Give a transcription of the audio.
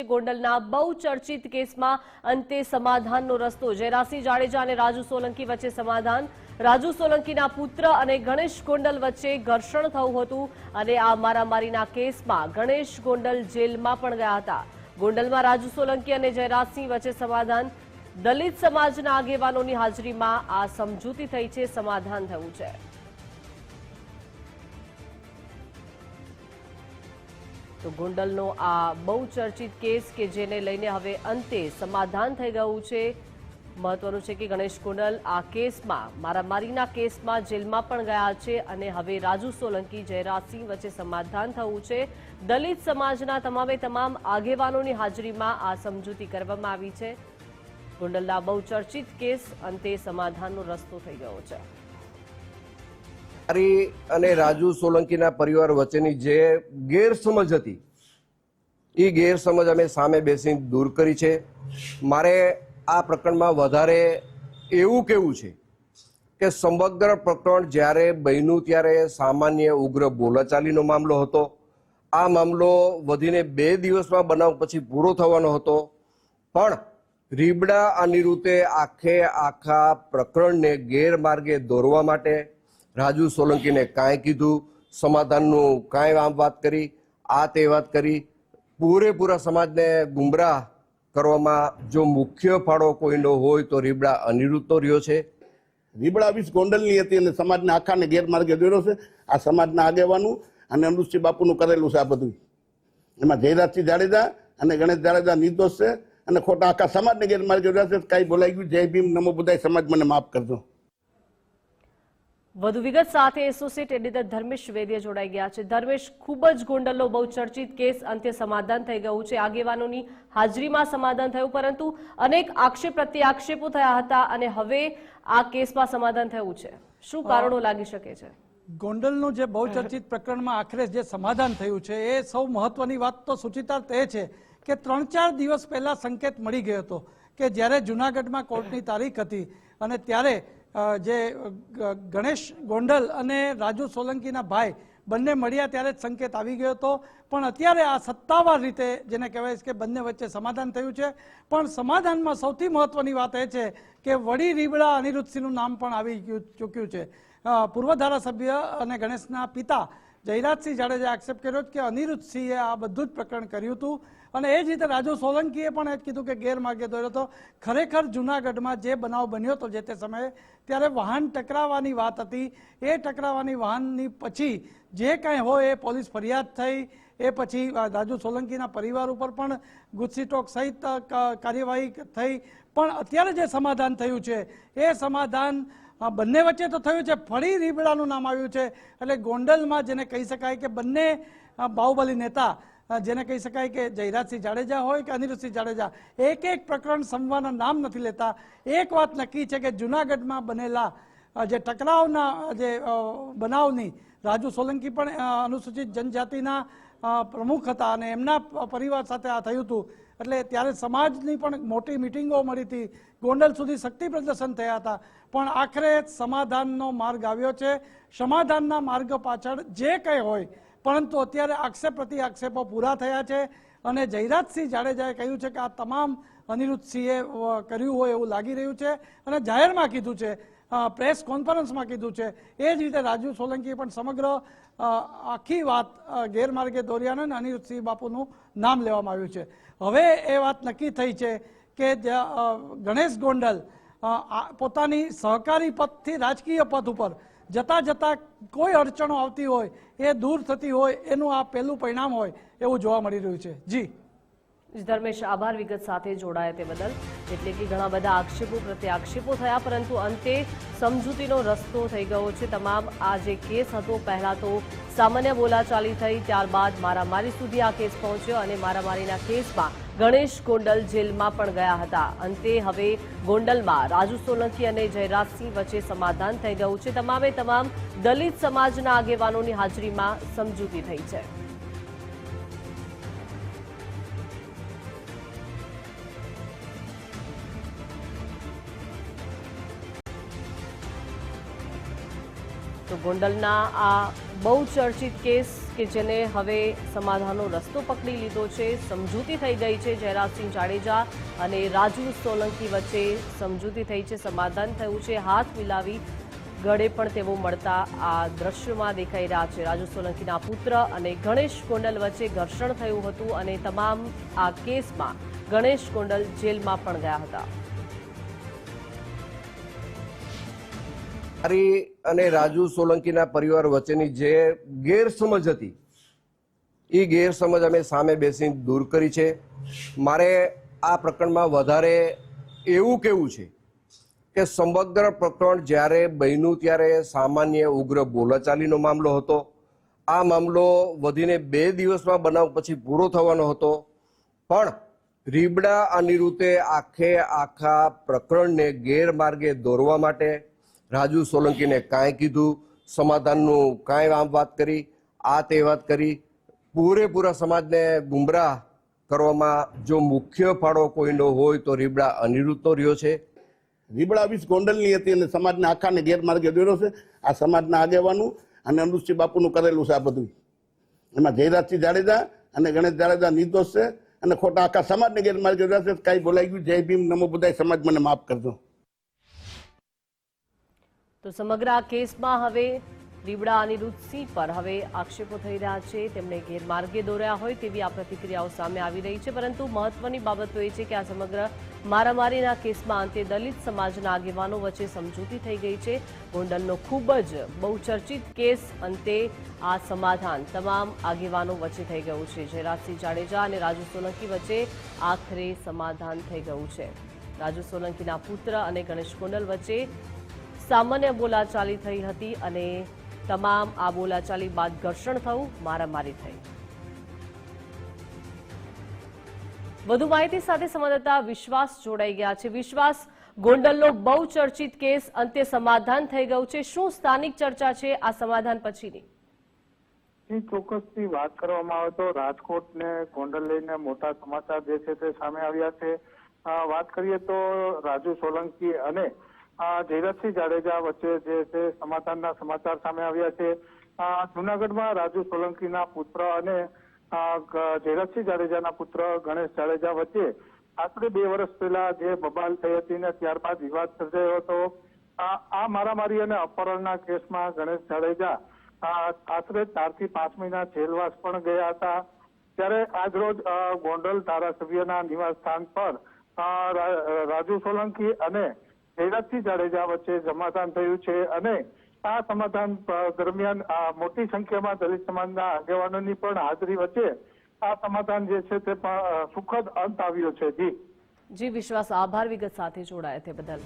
ગોંડલના બહુચર્ચિત કેસમાં અંતે સમાધાનનો રસ્તો જયરાસિંહ જાડેજા અને રાજુ સોલંકી વચ્ચે સમાધાન। રાજુ સોલંકીના પુત્ર અને ગણેશ ગોંડલ વચ્ચે ઘર્ષણ થયું હતું અને આ મારામારીના કેસમાં ગણેશ ગોંડલ જેલમાં પણ ગયા હતા। ગોંડલમાં રાજુ સોલંકી અને જયરાસિંહ વચ્ચે સમાધાન। દલિત સમાજના આગેવાનોની હાજરીમાં આ સમજૂતી થઈ છે, સમાધાન થયું છે। તો ગોંડલનો આ બહુચર્ચિત કેસ કે જેને લઈને હવે અંતે સમાધાન થઈ ગયું છે। મહત્વનું છે કે ગણેશ ગોંડલ આ કેસમાં મારામારીના કેસમાં જેલમાં પણ ગયા છે અને હવે રાજુ સોલંકી જયરાસિંહ વચ્ચે સમાધાન થયું છે। દલિત સમાજના તમામે તમામ આગેવાનોની હાજરીમાં આ સમજૂતી કરવામાં આવી છે। ગોંડલના બહુચર્ચિત કેસ અંતે સમાધાનનો રસ્તો થઈ ગયો છે। અને રાજુ સોલંકીના પરિવાર વચ્ચેની જે ગેરસમજ હતી એ ગેરસમજ અમે સામે બેસીને દૂર કરી છે। મારે આ પ્રકરણમાં વધારે એવું કહેવું છે કે સમગ્ર પ્રકરણ જ્યારે બન્યું ત્યારે સામાન્ય ઉગ્ર બોલાચાલીનો મામલો હતો। આ મામલો વધીને 2 દિવસમાં બનાવ પછી પૂરો થવાનો હતો, પણ રીબડા અનિરુદ્ધે આખા પ્રકરણને ગેરમાર્ગે દોરવા માટે રાજુ સોલંકીને કાંઈ કીધું, સમાધાનનું કાંઈ વાત કરી, આ તે વાત કરી, પૂરેપૂરા સમાજને ગુમરાહ કરવામાં જો મુખ્ય ફાળો કોઈનો હોય તો રીબડા અનિરુદ્ધનો રહ્યો છે। રીબડા ઓફિસ ગોંડલની હતી અને સમાજને આખાને ગેરમાર્ગે દોર્યો છે। આ સમાજના આગેવાનું અને અનુસિંહ બાપુનું કરેલું છે। આ બધું એમાં જયરાજસિંહ જાડેજા અને ગણેશ જાડેજા નિર્દોષ છે અને ખોટા આખા સમાજને ગેરમાર્ગે દોર્યા છે। કાંઈ બોલાઈ ગયું, જય ભીમ, નમો બુદ્ધાય, સમાજ મને માફ કરજો। વધુ વિગત સાથે એસોસિએટ એડિટર ધર્મેશ વેદિયા જોડાઈ ગયા છે। ધર્મેશ, ખૂબ જ ગોંડલનો બહુચર્ચિત કેસ અંતે સમાધાન થઈ ગયું છે, આગેવાનોની હાજરીમાં સમાધાન થયું, પરંતુ અનેક આક્ષેપ પ્રત્યાક્ષેપો થયા હતા અને હવે આ કેસમાં સમાધાન થયું છે। શું કારણો લાગી શકે છે? ગોંડલનું જે બહુચર્ચિત પ્રકરણમાં આખરે જે સમાધાન થયું છે એ સૌ મહત્વની વાત તો સૂચિતાર્થ એ છે કે 3-4 દિવસ પહેલા સંકેત મળી ગયો હતો કે જ્યારે જૂનાગઢમાં કોર્ટની તારીખ હતી અને ત્યારે જે ગણેશ ગોંડલ અને રાજુ સોલંકીના ભાઈ બંને મળ્યા ત્યારે જ સંકેત આવી ગયો હતો, પણ અત્યારે આ સત્તાવાર રીતે જેને કહેવાય છે કે બંને વચ્ચે સમાધાન થયું છે। પણ સમાધાનમાં સૌથી મહત્વની વાત એ છે કે વડી રીબડા અનિરુદ્ધસિંહનું નામ પણ આવી ચૂક્યું છે। પૂર્વ ધારાસભ્ય અને ગણેશના પિતા જયરાજસિંહ જાડેજાએ આક્ષેપ કર્યો કે અનિરુદ્ધસિંહે આ બધું જ પ્રકરણ કર્યું હતું અને એ જ રીતે રાજુ સોલંકીએ પણ એ જ કીધું કે ગેરમાર્ગે દોર્યો હતો। ખરેખર જૂનાગઢમાં જે બનાવ બન્યો હતો જે તે સમયે ત્યારે વાહન ટકરાવવાની વાત હતી। એ ટકરાવવાની વાહનની પછી જે કાંઈ હોય એ પોલીસ ફરિયાદ થઈ, એ પછી રાજુ સોલંકીના પરિવાર ઉપર પણ ગુસ્સીટોક સહિત કાર્યવાહી થઈ, પણ અત્યારે જે સમાધાન થયું છે એ સમાધાન બંને વચ્ચે તો થયું છે, ફરી રીબડાનું નામ આવ્યું છે। એટલે ગોંડલમાં જેને કહી શકાય કે બંને બાહુબલી નેતા જેને કહી શકાય કે જયરાજસિંહ જાડેજા હોય કે અનિરુદ્ધસિંહ જાડેજા એક પ્રકરણ સંવાદના નામ નથી લેતા। એક વાત નક્કી છે કે જૂનાગઢમાં બનેલા જે ટકરાવના જે બનાવની રાજુ સોલંકી પણ અનુસૂચિત જનજાતિના પ્રમુખ હતા અને એમના પરિવાર સાથે આ થયું હતું, એટલે ત્યારે સમાજની પણ મોટી મિટિંગો મળી હતી, ગોંડલ સુધી શક્તિ પ્રદર્શન થયા હતા, પણ આખરે સમાધાનનો માર્ગ આવ્યો છે। સમાધાનના માર્ગ પાછળ જે કંઈ હોય, પરંતુ અત્યારે આક્ષેપ પ્રત્યાક્ષેપો પૂરા થયા છે અને જયરાજસિંહ જાડેજાએ કહ્યું છે કે આ તમામ અનિરુદ્ધસિંહે કર્યું હોય એવું લાગી રહ્યું છે અને જાહેરમાં કીધું છે, પ્રેસ કોન્ફરન્સમાં કીધું છે। એ જ રીતે રાજુ સોલંકીએ પણ સમગ્ર આખી વાત ગેરમાર્ગે દોર્યા અને અનિરુદ્ધસિંહ બાપુનું નામ લેવામાં આવ્યું છે। હવે એ વાત નક્કી થઈ છે કે ગણેશ ગોંડલ પોતાની સહકારી પદથી રાજકીય પદ ઉપર જતા જતા કોઈ અડચણો આવતી હોય એ દૂર થતી હોય એનું આ પહેલું પરિણામ હોય એવું જોવા મળી રહ્યું છે। જી ધર્મેશ, આભાર વિગત સાથે જોડાયા તે બદલ। એટલે કે ઘણા બધા આક્ષેપો પ્રત્યાક્ષેપો થયા, પરંતુ અંતે સમજૂતીનો રસ્તો થઈ ગયો છે। તમામ આ જે કેસ હતો, પહેલા તો સામાન્ય બોલાચાલી થઈ, ત્યારબાદ મારામારી સુધી આ કેસ પહોંચ્યો અને મારામારીના કેસમાં ગણેશ ગોંડલ જેલમાં પણ ગયા હતા। અંતે હવે ગોંડલમાં રાજુ સોલંકી અને જયરાજસિંહ વચ્ચે સમાધાન થઈ ગયું છે। તમામે તમામ દલિત સમાજના આગેવાનોની હાજરીમાં સમજૂતી થઈ છે। તો ગોંડલના આ બહુચર્ચિત કેસ કે જેને હવે સમાધાનનો રસ્તો પકડી લીધો છે, સમજૂતી થઈ ગઈ છે. જયરાજસિંહ જાડેજા અને રાજુ સોલંકી વચ્ચે સમજૂતી થઈ છે, સમાધાન થયું છે. હાથ મિલાવી ગળે પણ તેઓ મળતા આ દ્રશ્યોમાં દેખાઈ રહ્યા છે. રાજુ સોલંકીના પુત્ર અને ગણેશ ગોંડલ વચ્ચે ઘર્ષણ થયું હતું અને તમામ આ કેસમાં ગણેશ ગોંડલ જેલમાં પણ ગયા હતા. અને રાજુ સોલંકીના પરિવાર વચ્ચેની જે ગેરસમજ હતી એ ગેરસમજ અમે સામે બેસીને દૂર કરી છે. મારે આ પ્રકરણમાં વધારે એવું કહેવું છે કે સમગ્ર પ્રકરણ જ્યારે બન્યું ત્યારે સામાન્ય ઉગ્ર બોલાચાલીનો મામલો હતો. આ મામલો વધીને 2 દિવસમાં બનાવ પછી પૂરો થવાનો હતો, પણ રીબડા અનિરુદ્ધે આખા પ્રકરણને ગેરમાર્ગે દોરવા માટે રાજુ સોલંકીને કાંઈ કીધું, સમાધાનનું કાંઈ આમ વાત કરી, આ તે વાત કરી, પૂરેપૂરા સમાજને ગુમરાહ કરવામાં જો મુખ્ય ફાળો કોઈનો હોય તો રીબડા અનિરુદ્ધનો રહ્યો છે. રીબડા ઓફિસ ગોંડલની હતી અને સમાજના આખાને ગેરમાર્ગે દોર્યો છે. આ સમાજના આગેવાનો અને અનુસુચિત બાપુનું કરેલું છે આ બધું. એમાં જયરાજસિંહ જાડેજા અને ગણેશ જાડેજા નિર્દોષ છે અને ખોટા આખા સમાજને ગેરમાર્ગે દોર્યા છે. કાંઈ બોલાઈ ગયું, જય ભીમ, નમો બુદ્ધાય, સમાજ મને માફ કરજો. તો સમગ્ર આ કેસમાં હવે રીબડા અનિરુદ્ધસિંહ પર હવે આક્ષેપો થઈ રહ્યા છે, તેમને ગેરમાર્ગે દોર્યા હોય તેવી આ પ્રતિક્રિયાઓ સામે આવી રહી છે. પરંતુ મહત્વની બાબત તો એ છે કે આ સમગ્ર મારામારીના કેસમાં અંતે દલિત સમાજના આગેવાનો વચ્ચે સમજૂતી થઈ ગઈ છે. ગોંડલનો ખૂબ જ બહુચર્ચિત કેસ અંતે આ સમાધાન તમામ આગેવાનો વચ્ચે થઈ ગયું છે. જયરાજસિંહ જાડેજા અને રાજુ સોલંકી વચ્ચે આખરે સમાધાન થઈ ગયું છે. રાજુ સોલંકીના પુત્ર અને ગણેશ ગોંડલ વચ્ચે સામાન્ય બોલાચાલી થઈ હતી અને તમામ આ બોલાચાલી બાદ ઘર્ષણ થયું, મારામારી થઈ. વધુ માહિતી સાથે સંવાદદાતા વિશ્વાસ જોડાઈ ગયા છે. વિશ્વાસ, ગોંડલનો બહુ ચર્ચિત કેસ અંતે સમાધાન થઈ ગયું છે, શું સ્થાનિક ચર્ચા છે આ સમાધાન પછીની? ચોક્કસથી વાત કરવામાં આવે તો રાજકોટ ને ગોંડલ લઈને મોટા સમાચાર જે છે તે સામે આવ્યા છે. વાત કરીએ તો રાજુ સોલંકી અને જયરાજસિંહ જાડેજા વચ્ચે જે છે સમાધાનના સમાચાર સામે આવ્યા છે. જુનાગઢમાં રાજુ સોલંકીના પુત્ર અને જયરાજસિંહ જાડેજાના પુત્ર ગણેશ જાડેજા વચ્ચે આશરે 2 વર્ષ પહેલા જે બબાલ થઈ હતી ને ત્યારબાદ વિવાદ સર્જાયો હતો. આ મારામારી અને અપહરણના કેસમાં ગણેશ જાડેજા આશરે 4 થી 5 મહિના જેલવાસ પણ ગયા હતા. ત્યારે આજરોજ ગોંડલ ધારાસભ્યના નિવાસ સ્થાન પર રાજુ સોલંકી અને જયરાજસિંહ જાડેજા વચ્ચે સમાધાન થયું છે અને આ સમાધાન દરમિયાન મોટી સંખ્યામાં દલિત સમાજના આગેવાનોની પણ હાજરી વચ્ચે આ સમાધાન જે છે તે પણ સુખદ અંત આવ્યો છે. જી વિશ્વાસ, આભાર વિગત સાથે જોડાયા તે બદલ.